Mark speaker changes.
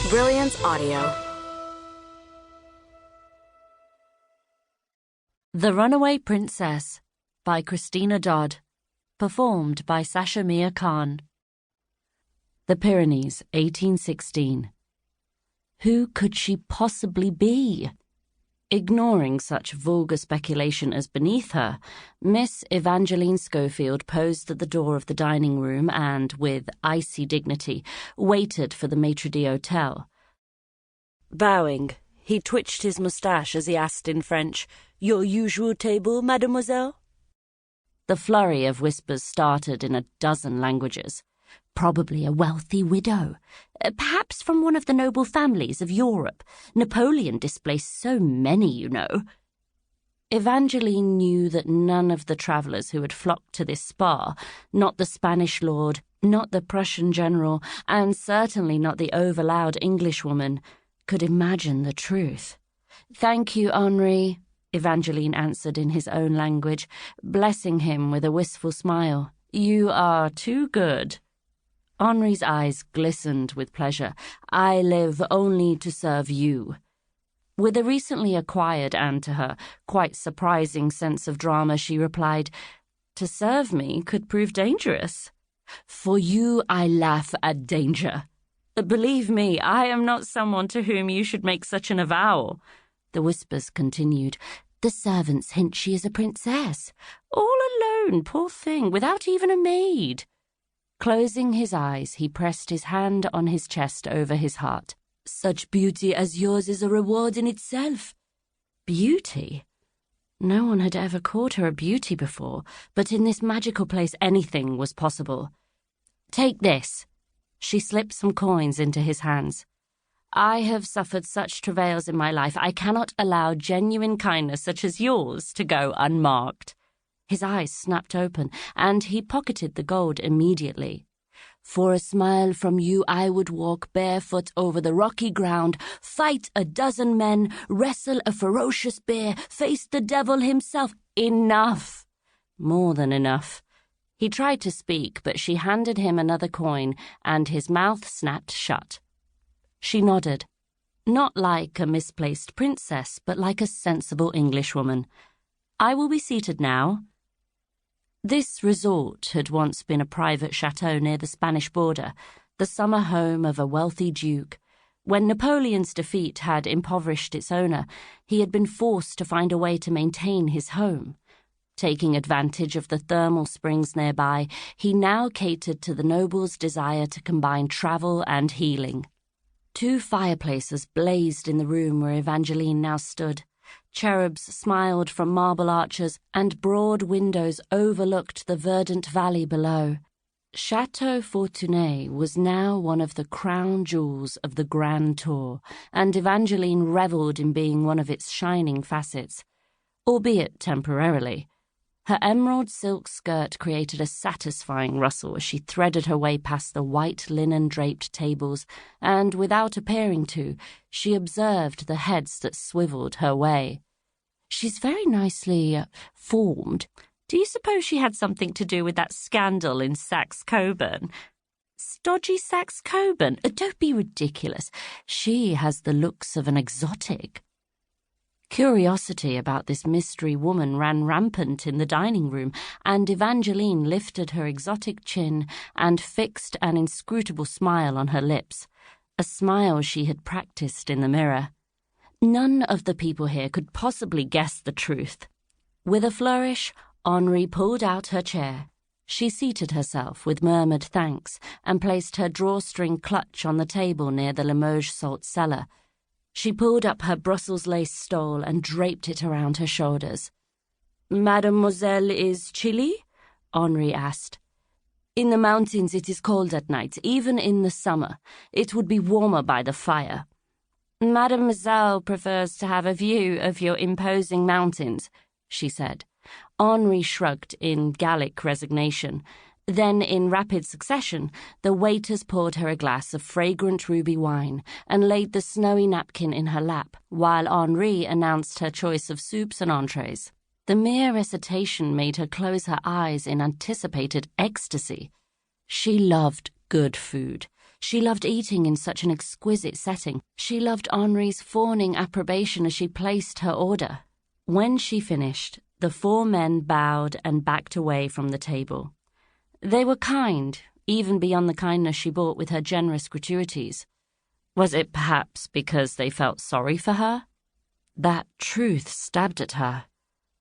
Speaker 1: Brilliance Audio.
Speaker 2: The Runaway Princess by Christina Dodd. Performed by Sasha Khan. The Pyrenees, 1816. Who could she possibly be? Ignoring such vulgar speculation as beneath her, Miss Evangeline Scoffield posed at the door of the dining room and, with icy dignity, waited for the maitre d'hôtel. Bowing, he twitched his moustache as he asked in French, "Your usual table, mademoiselle?" The flurry of whispers started in a dozen languages. Probably a wealthy widow, perhaps from one of the noble families of Europe. Napoleon displaced so many, you know. Evangeline knew that none of the travellers who had flocked to this spa, not the Spanish lord, not the Prussian general, and certainly not the overloud Englishwoman, could imagine the truth. "Thank you, Henri," Evangeline answered in his own language, blessing him with a wistful smile. "You are too good." Henri's eyes glistened with pleasure. "I live only to serve you." With a recently acquired and, to her, quite surprising sense of drama, she replied, "To serve me could prove dangerous." "For you I laugh at danger." "Believe me, I am not someone to whom you should make such an avowal." The whispers continued. "The servants hint she is a princess. All alone, poor thing, without even a maid." Closing his eyes, he pressed his hand on his chest over his heart. "Such beauty as yours is a reward in itself." Beauty? No one had ever called her a beauty before, but in this magical place anything was possible. "Take this." She slipped some coins into his hands. "I have suffered such travails in my life, I cannot allow genuine kindness such as yours to go unmarked." His eyes snapped open, and he pocketed the gold immediately. "For a smile from you I would walk barefoot over the rocky ground, fight a dozen men, wrestle a ferocious bear, face the devil himself." "Enough!" More than enough. He tried to speak, but she handed him another coin, and his mouth snapped shut. She nodded. Not like a misplaced princess, but like a sensible Englishwoman. "I will be seated now." This resort had once been a private chateau near the Spanish border, the summer home of a wealthy duke. When Napoleon's defeat had impoverished its owner, he had been forced to find a way to maintain his home. Taking advantage of the thermal springs nearby, he now catered to the noble's desire to combine travel and healing. 2 fireplaces blazed in the room where Evangeline now stood. Cherubs smiled from marble arches, and broad windows overlooked the verdant valley below. Chateau Fortuné was now one of the crown jewels of the Grand Tour, and Evangeline revelled in being one of its shining facets, albeit temporarily. Her emerald silk skirt created a satisfying rustle as she threaded her way past the white linen-draped tables, and, without appearing to, she observed the heads that swivelled her way. "She's very nicely formed. Do you suppose she had something to do with that scandal in Saxe-Coburn?" "Stodgy Saxe-Coburn? Don't be ridiculous. She has the looks of an exotic." Curiosity about this mystery woman ran rampant in the dining room, and Evangeline lifted her exotic chin and fixed an inscrutable smile on her lips, a smile she had practiced in the mirror. None of the people here could possibly guess the truth. With a flourish, Henri pulled out her chair. She seated herself with murmured thanks and placed her drawstring clutch on the table near the Limoges salt cellar. She pulled up her Brussels lace stole and draped it around her shoulders. "Mademoiselle is chilly?" Henri asked. "In the mountains it is cold at night, even in the summer. It would be warmer by the fire." "Mademoiselle prefers to have a view of your imposing mountains," she said. Henri shrugged in Gallic resignation. Then, in rapid succession, the waiters poured her a glass of fragrant ruby wine and laid the snowy napkin in her lap, while Henri announced her choice of soups and entrees. The mere recitation made her close her eyes in anticipated ecstasy. She loved good food. She loved eating in such an exquisite setting. She loved Henri's fawning approbation as she placed her order. When she finished, the 4 men bowed and backed away from the table. They were kind, even beyond the kindness she bought with her generous gratuities. Was it perhaps because they felt sorry for her? That truth stabbed at her.